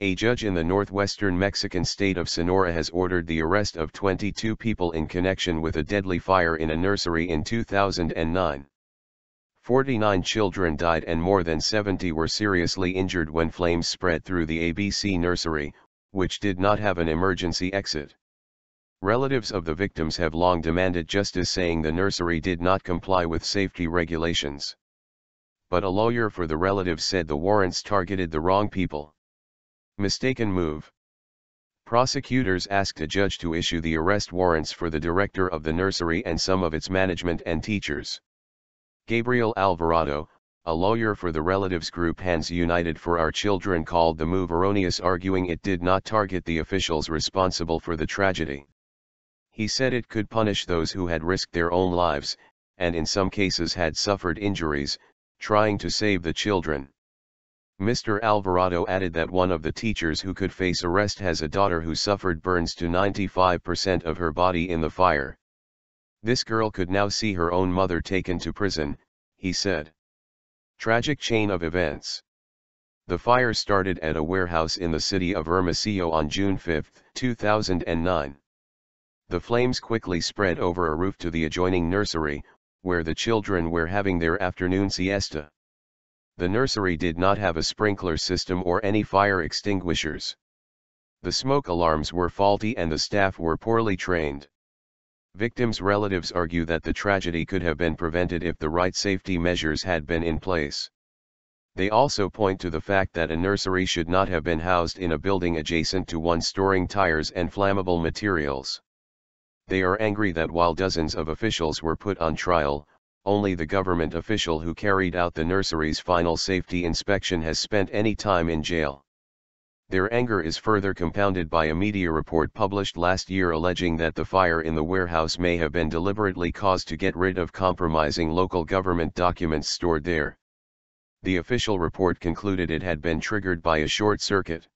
A judge in the northwestern Mexican state of Sonora has ordered the arrest of 22 people in connection with a deadly fire in a nursery in 2009. 49 children died and more than 70 were seriously injured when flames spread through the ABC nursery, which did not have an emergency exit. Relatives of the victims have long demanded justice, saying the nursery did not comply with safety regulations. But a lawyer for the relatives said the warrants targeted the wrong people. Mistaken move. Prosecutors asked a judge to issue the arrest warrants for the director of the nursery and some of its management and teachers. Gabriel Alvarado, a lawyer for the relatives group Hands United for Our Children, called the move erroneous, arguing it did not target the officials responsible for the tragedy. He said it could punish those who had risked their own lives, and in some cases had suffered injuries, trying to save the children. Mr. Alvarado added that one of the teachers who could face arrest has a daughter who suffered burns to 95% of her body in the fire. This girl could now see her own mother taken to prison, he said. Tragic chain of events. The fire started at a warehouse in the city of Hermosillo on June 5, 2009. The flames quickly spread over a roof to the adjoining nursery, where the children were having their afternoon siesta. The nursery did not have a sprinkler system or any fire extinguishers. The smoke alarms were faulty and the staff were poorly trained. Victims' relatives argue that the tragedy could have been prevented if the right safety measures had been in place. They also point to the fact that a nursery should not have been housed in a building adjacent to one storing tires and flammable materials. They are angry that while dozens of officials were put on trial, only the government official who carried out the nursery's final safety inspection has spent any time in jail. Their anger is further compounded by a media report published last year alleging that the fire in the warehouse may have been deliberately caused to get rid of compromising local government documents stored there. The official report concluded it had been triggered by a short circuit.